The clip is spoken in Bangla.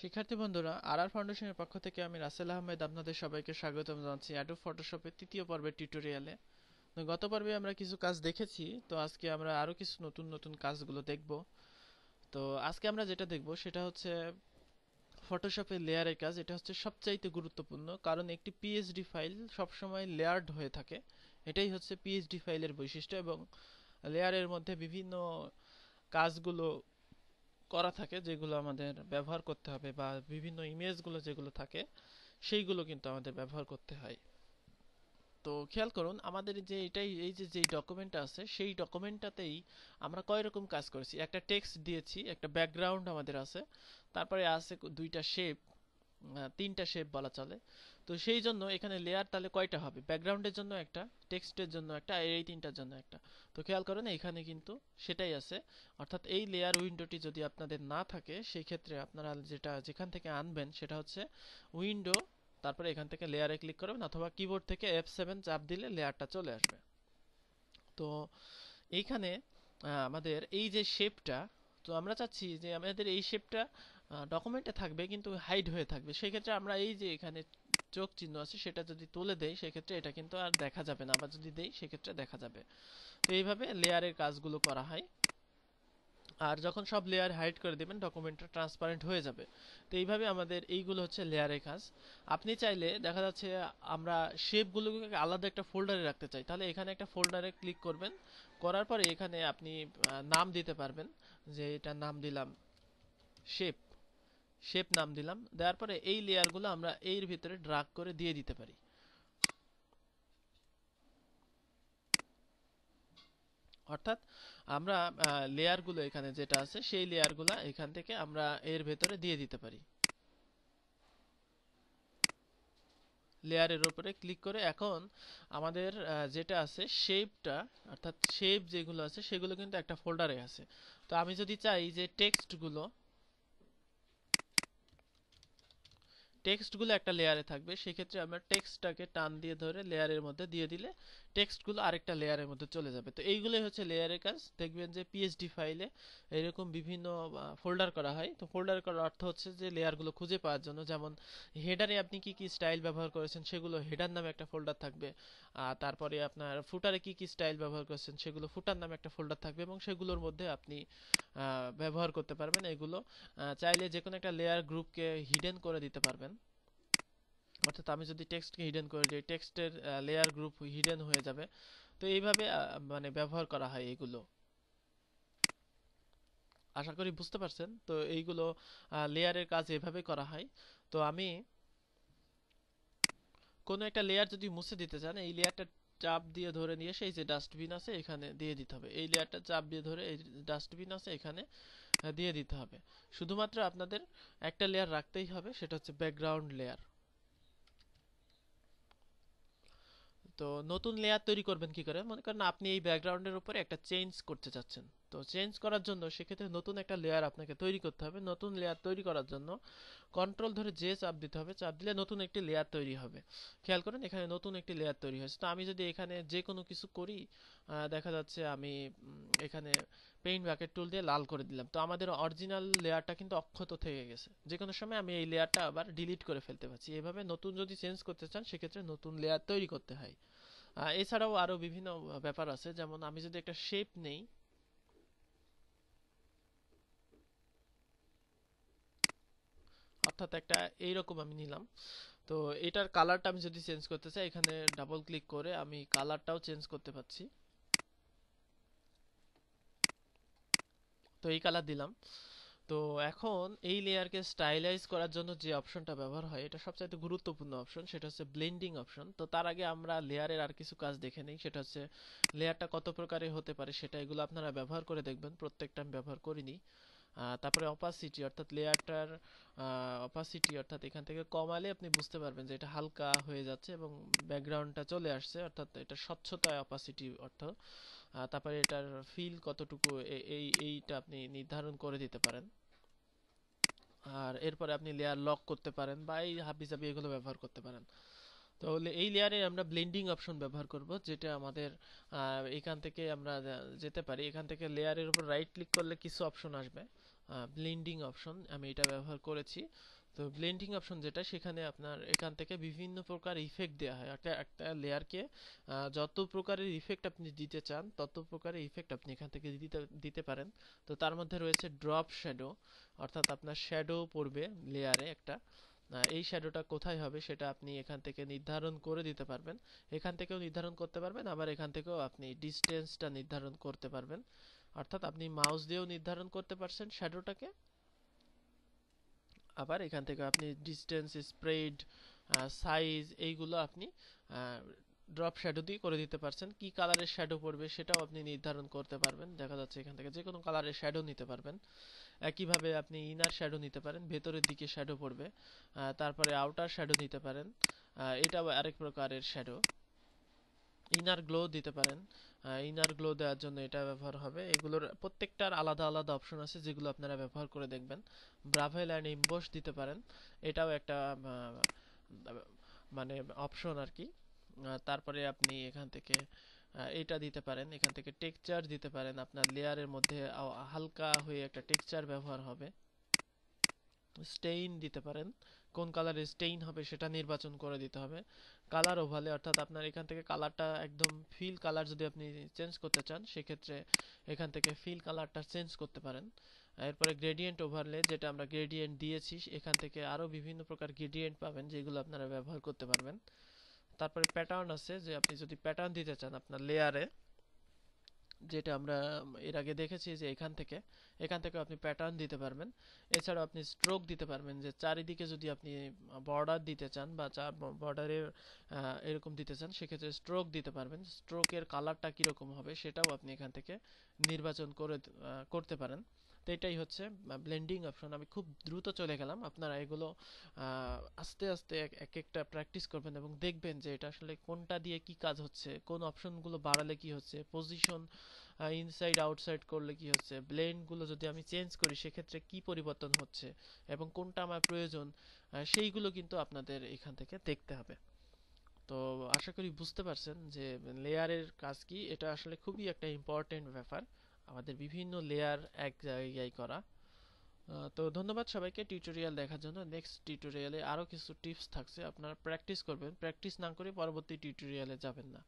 শিক্ষার্থী বন্ধুরা, আর ফাউন্ডেশনের পক্ষ থেকে আমি রাসেল আহমেদ আপনাদের সবাইকে স্বাগতম জানাচ্ছি অ্যাডোব ফটোশপের তৃতীয় পর্বের টিউটোরিয়ালে। তো গত পর্বে আমরা কিছু কাজ দেখেছি, তো আজকে আমরা আরো কিছু নতুন নতুন কাজগুলো দেখব। তো আজকে আমরা যেটা দেখব সেটা হচ্ছে ফটোশপের লেয়ারের কাজ। এটা হচ্ছে সবচাইতে গুরুত্বপূর্ণ, কারণ একটি পিএসডি ফাইল সবসময় লেয়ার্ড হয়ে থাকে। এটাই হচ্ছে পিএসডি ফাইলের বৈশিষ্ট্য, এবং লেয়ারের মধ্যে বিভিন্ন কাজগুলো করা থাকে যেগুলো আমাদের ব্যবহার করতে হবে, বা বিভিন্ন ইমেজগুলো যেগুলো থাকে সেইগুলো কিন্তু আমাদের ব্যবহার করতে হয়। তো খেয়াল করুন, আমাদের যে এটাই এই যে যেই ডকুমেন্টটা আছে সেই ডকুমেন্টটাতেই আমরা কয় রকম কাজ করেছি। একটা টেক্সট দিয়েছি, একটা ব্যাকগ্রাউন্ড আমাদের আছে, তারপরে আছে দুইটা শেপ, তিনটা শেপ বলা চলে। তো সেই জন্য এখানে লেয়ার তাহলে কয়টা হবে? ব্যাকগ্রাউন্ডের জন্য একটা, টেক্সটের জন্য একটা, আর এই তিনটার জন্য একটা। তো খেয়াল করেন এখানে কিন্তু সেটাই আছে। অর্থাৎ এই লেয়ার উইন্ডোটি যদি আপনাদের না থাকে, সেই ক্ষেত্রে আপনারা যেখান থেকে আনবেন সেটা হচ্ছে উইন্ডো, তারপরে এখান থেকে লেয়ারে ক্লিক করবেন, অথবা কিবোর্ড থেকে F7 চাপ দিলে লেয়ারটা চলে আসবে। তো এইখানে আমাদের এই যে শেপটা, তো আমরা চাচ্ছি যে আমাদের এই শেপটা ডকুমেন্টে থাকবে কিন্তু হাইড হয়ে থাকবে। সেই ক্ষেত্রে আমরা এই যে এখানে চোখ চিহ্ন আছে সেটা যদি তুলে দেই, সেক্ষেত্রে এটা কিন্তু আর দেখা যাবে না, আবার যদি দেই সেক্ষেত্রে দেখা যাবে। তো এইভাবে লেয়ারের কাজগুলো করা হয়। আর যখন সব লেয়ার হাইড করে দেবেন, ডকুমেন্টটা ট্রান্সপারেন্ট হয়ে যাবে। তো এইভাবে আমাদের এইগুলো হচ্ছে লেয়ারের কাজ। আপনি চাইলে দেখা যাচ্ছে আমরা শেপগুলোকে আলাদা একটা ফোল্ডারে রাখতে চাই, তাহলে এখানে একটা ফোল্ডারে ক্লিক করবেন, করার পরে এখানে আপনি নাম দিতে পারবেন, যে এটা নাম দিলাম শেপ, শেপ নাম দিলাম, দেওয়ার পরে এই লেয়ারগুলো আমরা এর ভিতরে ড্রাগ করে দিয়ে দিতে পারি। অর্থাৎ আমরা লেয়ারগুলো এখানে যেটা আছে সেই লেয়ারগুলো এখান থেকে আমরা এর ভেতরে দিয়ে দিতে পারি। লেয়ারের উপরে ক্লিক করে এখন আমাদের যেটা আছে শেপটা, অর্থাৎ শেপ যেগুলো আছে সেগুলো কিন্তু একটা ফোল্ডারে আছে। তো আমি যদি চাই যে টেক্সটগুলো একটা লেয়ারে থাকবে, সেক্ষেত্রে আমরা টেক্সটটাকে টান দিয়ে ধরে লেয়ারের মধ্যে দিয়ে দিলে টেক্সটগুলো আরেকটা লেয়ারের মধ্যে চলে যাবে। তো এইগুলোই হচ্ছে লেয়ারের কাজ। দেখবেন যে পিএসডি ফাইলে এরকম বিভিন্ন ফোল্ডার করা হয়। তো ফোল্ডার করার অর্থ হচ্ছে যে লেয়ারগুলো খুঁজে পাওয়ার জন্য। যেমন হেডারে আপনি কি কি স্টাইল ব্যবহার করেছেন সেগুলো হেডার নামে একটা ফোল্ডার থাকবে, আর তারপরে আপনার ফুটারে কি কি স্টাইল ব্যবহার করেছেন সেগুলো ফুটার নামে একটা ফোল্ডার থাকবে, এবং সেগুলোর মধ্যে আপনি ব্যবহার করতে পারবেন এগুলো। চাইলে যে কোনো একটা লেয়ার গ্রুপকে হিডেন করে দিতে পারবেন। অর্থাৎ আমি যদি টেক্সটকে হিডেন করে দিই, টেক্সটের লেয়ার গ্রুপ হিডেন হয়ে যাবে। তো এইভাবে মানে ব্যবহার করা হয় এগুলো। আশা করি বুঝতে পারছেন। তো এইগুলো লেয়ারের কাজ এভাবে করা হয়। তো আমি কোনো একটা লেয়ার যদি মুছে দিতে চান, এই লেয়ারটা চাপ দিয়ে ধরে নিয়ে সেই যে ডাস্টবিন আছে এখানে দিয়ে দিতে হবে। এই লেয়ারটা চাপ দিয়ে ধরে এই ডাস্টবিন আছে এখানে দিয়ে দিতে হবে। শুধুমাত্র আপনাদের একটা লেয়ার রাখতেই হবে, সেটা হচ্ছে ব্যাকগ্রাউন্ড লেয়ার। তো নতুন লেয়ার তৈরি করবেন কি করে? মনে করেন আপনি এই ব্যাকগ্রাউন্ডের উপরে একটা চেঞ্জ করতে চাচ্ছেন। তো চেঞ্জ করার জন্য সেক্ষেত্রে নতুন একটা লেয়ার আপনাকে তৈরি করতে হবে। নতুন লেয়ার তৈরি করার জন্য কন্ট্রোল ধরে যে চাপ দিতে হবে, চাপ দিলে নতুন একটি লেয়ার তৈরি হবে। খেয়াল করেন এখানে নতুন একটি লেয়ার তৈরি হয়েছে। তো আমি যদি এখানে যে কোনো কিছু করি, দেখা যাচ্ছে আমি এখানে পেইন্ট বাকেট টুল দিয়ে লাল করে দিলাম, তো আমাদের অরিজিনাল লেয়ারটা কিন্তু অক্ষত থেকে গেছে। যে কোনো সময় আমি এই লেয়ারটা আবার ডিলিট করে ফেলতে পারছি। এভাবে নতুন যদি চেঞ্জ করতে চান সেক্ষেত্রে নতুন লেয়ার তৈরি করতে হয়। এছাড়াও আরো বিভিন্ন ব্যাপার আছে, যেমন আমি যদি একটা শেপ নেই, অর্থাৎ একটা এইরকম আমি নিলাম। তো এটার কালারটা আমি যদি চেঞ্জ করতে চাই, এখানে ডাবল ক্লিক করে আমি কালারটাও চেঞ্জ করতে পারছি। তো এই কালার দিলাম। তো এখন এই লেয়ারকে স্টাইলাইজ করার জন্য যে অপশনটা ব্যবহার হয়, এটা সবচাইতে গুরুত্বপূর্ণ অপশন, সেটা হচ্ছে ব্লেন্ডিং অপশন। তো তার আগে আমরা লেয়ারের আর কিছু কাজ দেখে নিই। সেটা হচ্ছে লেয়ারটা কত প্রকারের হতে পারে সেটা, এগুলো আপনারা ব্যবহার করে দেখবেন। প্রত্যেকটা আমি ব্যবহার করিনি। তারপরে অপাসিটি, অর্থাৎ লেয়ারটার অপাসিটি, অর্থাৎ এখান থেকে কমালে আপনি বুঝতে পারবেন যে এটা হালকা হয়ে যাচ্ছে এবং ব্যাকগ্রাউন্ডটা চলে আসছে, অর্থাৎ এটা স্বচ্ছতা অপাসিটি অর্থ। তারপরে এটার ফিল কতটুকু, এইটা আপনি নির্ধারণ করে দিতে পারেন। আর এরপরে আপনি লেয়ার লক করতে পারেন, বা এই হাবিজাবি এগুলো ব্যবহার করতে পারেন। তাহলে এই লেয়ারে আমরা ব্লেন্ডিং অপশন ব্যবহার করব, যেটা আমাদের এখান থেকে আমরা যেতে পারি। এখান থেকে লেয়ারের উপর রাইট ক্লিক করলে কিছু অপশন আসবে, ব্লেন্ডিং অপশন, আমি এটা ব্যবহার করেছি। তো ব্লেন্ডিং অপশন যেটা, সেখানে আপনার এখান থেকে বিভিন্ন প্রকার ইফেক্ট দেওয়া হয়। একটা একটা লেয়ারকে যত প্রকারের ইফেক্ট আপনি দিতে চান তত প্রকারের ইফেক্ট আপনি এখান থেকে দিতে দিতে পারেন। তো তার মধ্যে রয়েছে ড্রপ শ্যাডো, অর্থাৎ আপনার শ্যাডো পড়বে লেয়ারে একটা, এই শ্যাডোটা কোথায় হবে সেটা আপনি এখান থেকে নির্ধারণ করে দিতে পারবেন। এখান থেকেও নির্ধারণ করতে পারবেন, আবার এখান থেকেও আপনি ডিস্টেন্সটা নির্ধারণ করতে পারবেন। অর্থাৎ আপনি মাউস দিয়েও নির্ধারণ করতে পারছেন শ্যাডোটাকে, আবার এখান থেকে আপনি ডিস্টেন্স, স্প্রেড, সাইজ, এইগুলো আপনি ড্রপ শ্যাডো দিয়ে করে দিতে পারছেন। কি কালারের শ্যাডো পড়বে সেটাও আপনি নির্ধারণ করতে পারবেন। দেখা যাচ্ছে এখান থেকে যে কোনো কালারের শ্যাডো নিতে পারবেন। একইভাবে আপনি ইনার শ্যাডো নিতে পারেন, ভেতরের দিকে শ্যাডো পড়বে। তারপরে আউটার শ্যাডো নিতে পারেন, এটাও আরেক প্রকারের শ্যাডো। ইনার গ্লো দিতে পারেন, ইনার গ্লো দেওয়ার জন্য এটা ব্যবহার হবে। এগুলোর প্রত্যেকটার আলাদা আলাদা অপশন আছে যেগুলো আপনারা ব্যবহার করে দেখবেন। ব্রাভেল অ্যান্ড এমবস দিতে পারেন, এটাও একটা মানে অপশন আর কি। তারপরে আপনি এখান থেকে এটা দিতে পারেন, এখান থেকে টেক্সচার দিতে পারেন। আপনার লেয়ারের মধ্যে হালকা হয়ে একটা টেক্সচার ব্যবহার হবে। স্টেইন দিতে পারেন, কোন কালারের স্টেইন হবে সেটা নির্বাচন করে দিতে হবে। কালার ওভালে, অর্থাৎ আপনার এখান থেকে কালারটা একদম ফিল কালার যদি আপনি চেঞ্জ করতে চান সেক্ষেত্রে এখান থেকে ফিল কালারটা চেঞ্জ করতে পারেন। এরপরে গ্রেডিয়েন্ট ওভারলে, যেটা আমরা গ্রেডিয়েন্ট দিয়েছি, এখান থেকে আরও বিভিন্ন প্রকার গ্রেডিয়েন্ট পাবেন যেগুলো আপনারা ব্যবহার করতে পারবেন। তারপরে প্যাটার্ন আছে, যে আপনি যদি প্যাটার্ন দিতে চান আপনার লেয়ারে, যেটা আমরা এর আগে দেখেছি যে এখান থেকে আপনি প্যাটার্ন দিতে পারবেন। এছাড়াও আপনি স্ট্রোক দিতে পারবেন, যে চারিদিকে যদি আপনি বর্ডার দিতে চান বা বর্ডারে এরকম দিতে চান সেক্ষেত্রে স্ট্রোক দিতে পারবেন। স্ট্রোকের কালারটা কীরকম হবে সেটাও আপনি এখান থেকে নির্বাচন করতে পারেন। তো এটাই হচ্ছে ব্লেন্ডিং অপশন। আমি খুব দ্রুত চলে গেলাম, আপনারা এগুলো আস্তে আস্তে এক একটা প্র্যাকটিস করবেন এবং দেখবেন যে এটা আসলে কোনটা দিয়ে কি কাজ হচ্ছে, কোন অপশনগুলো বাড়ালে কি হচ্ছে, পজিশন ইনসাইড আউটসাইড করলে কি হচ্ছে, ব্লেন্ড গুলো যদি আমি চেঞ্জ করি সেক্ষেত্রে কি পরিবর্তন হচ্ছে এবং কোনটা আমার প্রয়োজন, সেইগুলো কিন্তু আপনাদের এখান থেকে দেখতে হবে। তো আশা করি বুঝতে পারছেন যে লেয়ারের কাজ কি। এটা আসলে খুবই একটা ইম্পর্টেন্ট ব্যাপার, আমাদের বিভিন্ন লেয়ার এক জায়গায় করা। তো ধন্যবাদ সবাইকে টিউটোরিয়াল দেখার জন্য। নেক্সট টিউটোরিয়ালে আরো কিছু টিপস থাকছে, আপনারা প্র্যাকটিস করবেন, প্র্যাকটিস না করে পরবর্তী টিউটোরিয়ালে যাবেন না।